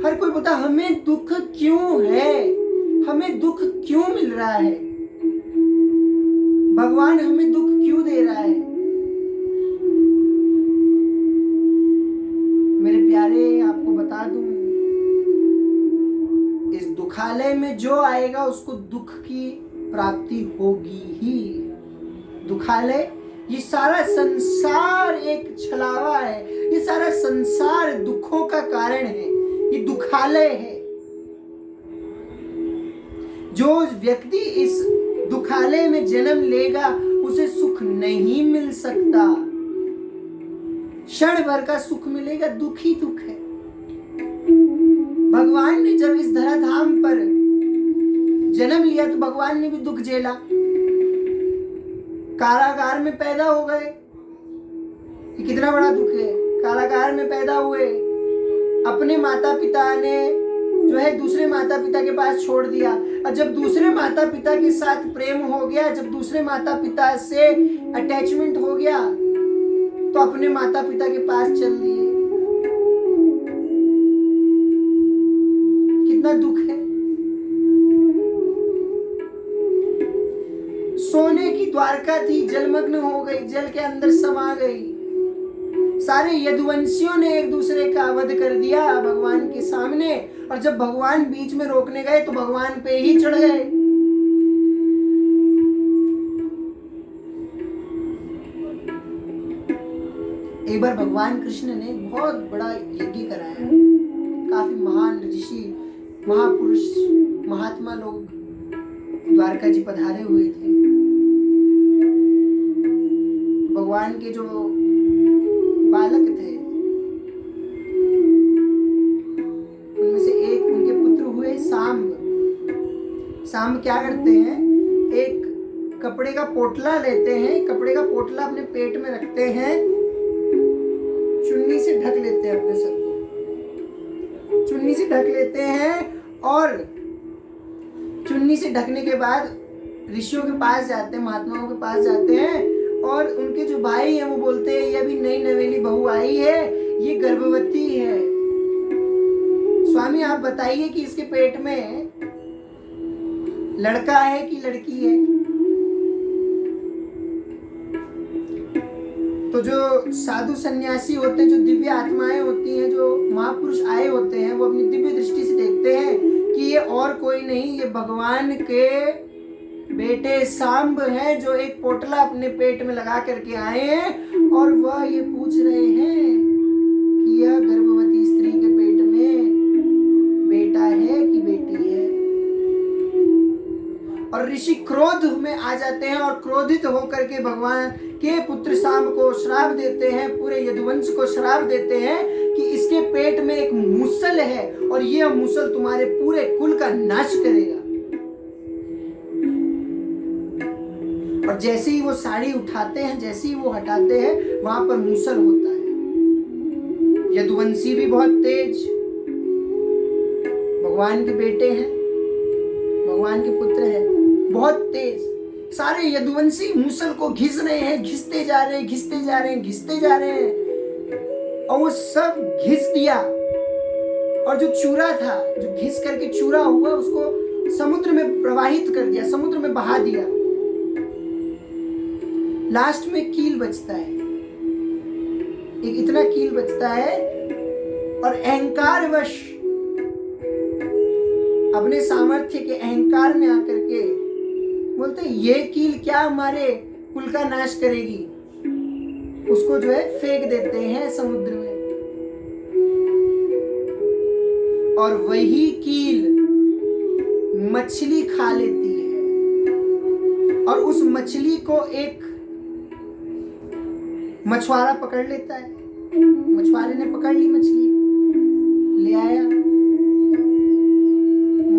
हर कोई बोलता हमें दुख क्यों है, हमें दुख क्यों मिल रहा है, भगवान हमें दुख क्यों दे रहा है। मेरे प्यारे, आपको बता दूं, इस दुखालय में जो आएगा उसको दुख की प्राप्ति होगी ही। दुखालय, ये सारा संसार एक छलावा है, ये सारा संसार दुखों का कारण है, ये दुखालय है। जो व्यक्ति इस दुखालय में जन्म लेगा उसे सुख नहीं मिल सकता, क्षण भर का सुख मिलेगा, दुख ही दुख है। भगवान ने जब इस धराधाम पर जन्म लिया तो भगवान ने भी दुख झेला, कारागार में पैदा हो गए, ये कितना बड़ा दुख है। कारागार में पैदा हुए, अपने माता पिता ने जो है दूसरे माता पिता के पास छोड़ दिया, और जब दूसरे माता पिता के साथ प्रेम हो गया, जब दूसरे माता पिता से अटैचमेंट हो गया तो अपने माता पिता के पास चल दिए। कितना दुख है। सोने की द्वारका थी, जलमग्न हो गई, जल के अंदर समा गई। सारे यदुवंशियों ने एक दूसरे का वध कर दिया भगवान के सामने, और जब भगवान बीच में रोकने गए तो भगवान पे ही चढ़ गए। एक बार भगवान कृष्ण ने बहुत बड़ा यज्ञ कराया, काफी महान ऋषि, महापुरुष, महात्मा लोग द्वारका जी पधारे हुए थे। भगवान के जो बालक थे उनमें से एक उनके पुत्र हुए सांब। सांब क्या करते हैं, एक कपड़े का पोटला लेते हैं, कपड़े का पोटला अपने पेट में रखते हैं, चुन्नी से ढक लेते हैं, अपने सर को चुन्नी से ढक लेते हैं, और चुन्नी से ढकने के बाद ऋषियों के पास जाते हैं, महात्माओं के पास जाते हैं, और उनके जो भाई हैं वो बोलते हैं ये अभी नई नवेली बहू आई है, ये गर्भवती है, स्वामी आप बताइए कि इसके पेट में लड़का है कि लड़की है। तो जो साधु सन्यासी होते हैं, जो दिव्य आत्माएं होती हैं, जो महापुरुष आए होते हैं, वो अपनी दिव्य दृष्टि से देखते हैं कि ये और कोई नहीं, ये भगवान के बेटे सांब हैं, जो एक पोटला अपने पेट में लगा करके आए हैं, और वह ये पूछ रहे हैं कि यह गर्भवती स्त्री के पेट में बेटा है कि बेटी है। और ऋषि क्रोध में आ जाते हैं और क्रोधित होकर के भगवान के पुत्र सांब को श्राप देते हैं, पूरे यदुवंश को श्राप देते हैं कि इसके पेट में एक मूसल है और यह मूसल तुम्हारे पूरे कुल का नाश करेगा। और जैसे ही वो साड़ी उठाते हैं, जैसे ही वो हटाते हैं, वहां पर मूसल होता है। यदुवंशी भी बहुत तेज, भगवान के बेटे हैं, भगवान के पुत्र हैं, बहुत तेज। सारे यदुवंशी मूसल को घिस रहे हैं, घिसते जा रहे हैं, घिसते जा रहे हैं, घिसते जा रहे हैं, और वो सब घिस दिया। और जो चूरा था, जो घिस करके चूरा हुआ, उसको समुद्र में प्रवाहित कर दिया, समुद्र में बहा दिया। लास्ट में कील बचता है, एक इतना कील बचता है, और अहंकारवश, अपने सामर्थ्य के अहंकार में आकर के बोलते ये कील क्या हमारे कुल का नाश करेगी, उसको जो है फेंक देते हैं समुद्र में। और वही कील मछली खा लेती है, और उस मछली को एक मछुआरा पकड़ लेता है। मछुआरे ने पकड़ ली मछली, ले आया।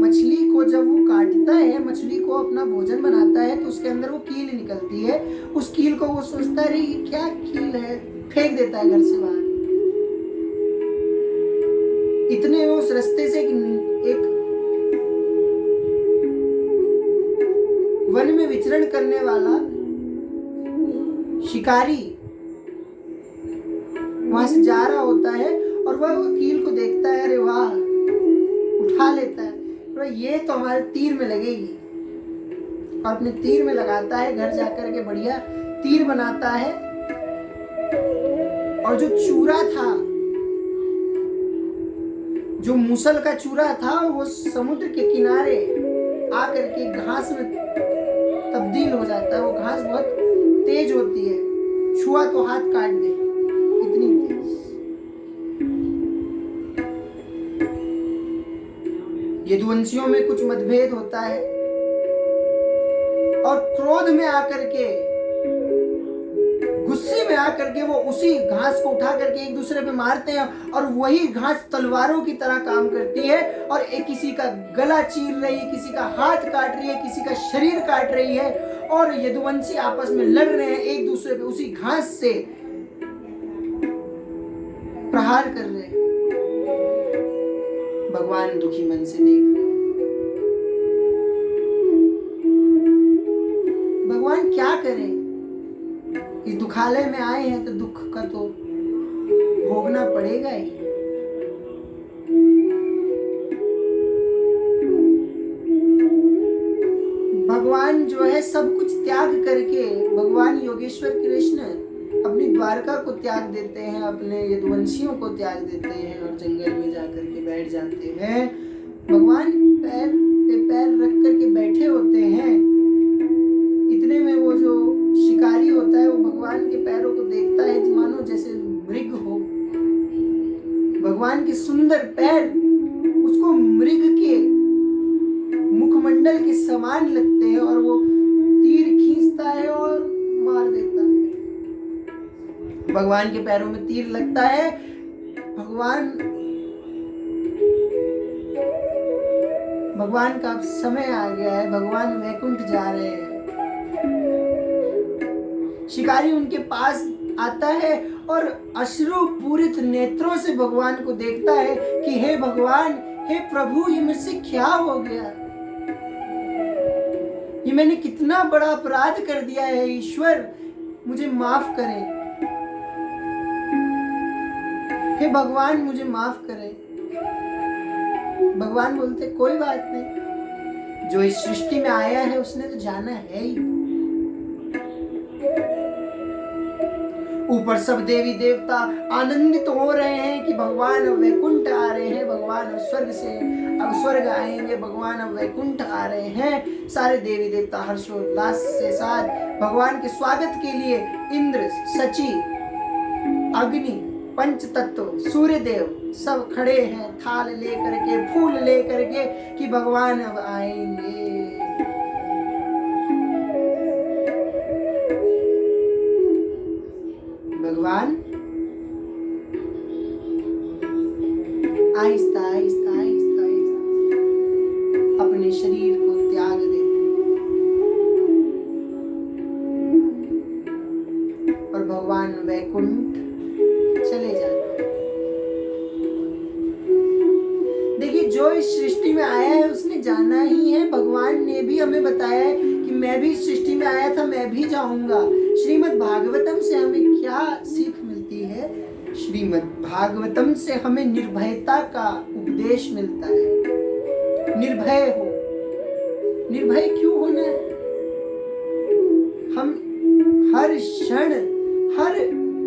मछली को जब वो काटता है, मछली को अपना भोजन बनाता है, तो उसके अंदर वो कील निकलती है। उस कील को वो सोचता है ये क्या कील है, फेंक देता है घर से बाहर। इतने में उस रास्ते से एक वन में विचरण करने वाला शिकारी वहां से जा रहा होता है, और वह कील को देखता है, अरे वाह बोला ये तो हमारे तीर में लगेगी, और अपने तीर में लगाता है, घर जाकर के बढ़िया तीर बनाता है। और जो चूरा था, जो मूसल का चूरा था, वो समुद्र के किनारे आकर के घास में तब्दील हो जाता है। वो घास बहुत तेज होती है, छुआ तो हाथ काट दे, इतनी तेज। यदुवंशियों में कुछ मतभेद होता है, और क्रोध में आकर के, गुस्से में आकर के वो उसी घास को उठा करके एक दूसरे पे मारते हैं, और वही घास तलवारों की तरह काम करती है, और एक किसी का गला चीर रही है, किसी का हाथ काट रही है, किसी का शरीर काट रही है, और यदुवंशी आपस में लड़ रहे हैं एक दूसरे पे, उसी घास से प्रहार कर रहे हैं। भगवान दुखी मन से देख रहे हैं। भगवान क्या करें, इस दुखालय में आए हैं तो दुख का तो भोगना पड़ेगा ही। भगवान जो है सब कुछ त्याग करके, भगवान योगेश्वर कृष्ण अपनी द्वारका को त्याग देते हैं, अपने यदुवंशियों को त्याग देते हैं, और जंगल में जाकर के बैठ जाते हैं। भगवान पैर पे पैर रख करके बैठे होते हैं। इतने में वो जो शिकारी होता है वो भगवान के पैरों को देखता है, मानो जैसे मृग हो। भगवान के सुंदर पैर उसको मृग के मुखमंडल के समान लगते हैं, और वो तीर खींचता है और मार देता है। भगवान के पैरों में तीर लगता है। भगवान का अब समय आ गया है, भगवान वैकुंठ जा रहे हैं। शिकारी उनके पास आता है और अश्रु पूरित नेत्रों से भगवान को देखता है कि हे भगवान, हे प्रभु, ये मुझसे क्या हो गया, ये मैंने कितना बड़ा अपराध कर दिया है, ईश्वर मुझे माफ करें, हे भगवान मुझे माफ करें। भगवान बोलते कोई बात नहीं, जो इस सृष्टि में आया है उसने तो जाना है ही। ऊपर सब देवी देवता आनंदित हो रहे हैं कि भगवान अब वैकुंठ आ रहे हैं, भगवान अब स्वर्ग आएंगे, भगवान अब वैकुंठ आ रहे हैं। सारे देवी देवता हर्षोल्लास से साथ भगवान के स्वागत के लिए इंद्र, शची, अग्नि, पंच तत्व, सूर्य देव सब खड़े हैं, थाल लेकर के, फूल लेकर के, कि भगवान अब आएंगे। भगवान आहिस्ता आहिस्ता आहिस्ता आहिस्ता अपने शरीर को त्याग देते और भगवान वैकुंठ चले जाते। देखिए, जो इस सृष्टि में आया है उसने जाना ही है। भगवान ने भी हमें बताया है कि मैं भी इस सृष्टि में आया था, मैं भी जाऊंगा। श्रीमद् भागवतम से हमें क्या सीख मिलती है? श्रीमद् भागवतम से हमें निर्भयता का उपदेश मिलता है। निर्भय हो। निर्भय क्यों होना है? हम हर क्षण, हर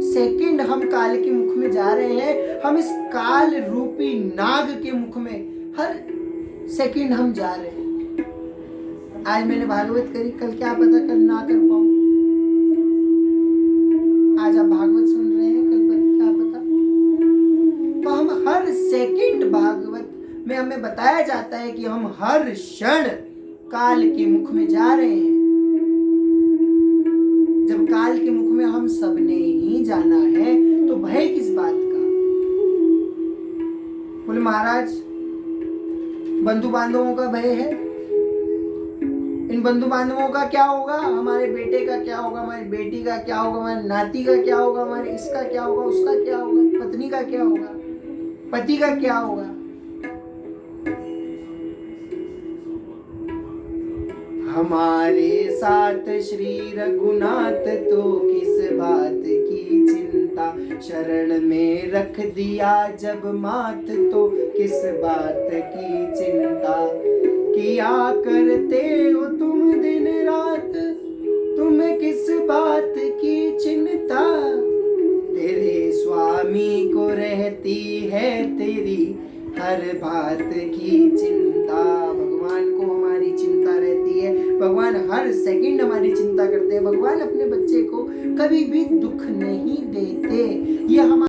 सेकंड हम काल के मुख में जा रहे हैं। हम इस काल रूपी नाग के मुख में हर सेकंड हम जा रहे हैं। आज मैंने भागवत करी, कल क्या पता कल ना कर पाऊं। आज आप भागवत सुन रहे हैं, कल क्या पता। तो हम हर सेकंड, भागवत में हमें बताया जाता है कि हम हर क्षण काल के मुख में जा रहे हैं। जब काल के मुख में हम सबने ही जाना है तो भय किस बात का? बोले महाराज, बंधु बांधवों का भय है। इन बंधु बांधवों का क्या होगा? हमारे बेटे का क्या होगा, हमारी बेटी का क्या होगा, हमारे नाती का क्या होगा, हमारे इसका क्या होगा, उसका क्या होगा, पत्नी का क्या होगा, पति का क्या होगा। हमारे साथ श्री रघुनाथ तो किस बात की की चिंता, शरण में रख दिया जब माथ तो किस बात की चिंता। किया करते हो तुम दिन रात, तुम्हें किस बात की चिंता, तेरे स्वामी को रहती है तेरी हर बात की चिंता। भगवान को हमारी चिंता रहती है, भगवान हर सेकंड हमारी चिंता करते हैं, भगवान अपने बच्चे को कभी भी दुख नहीं देते। ये हमारे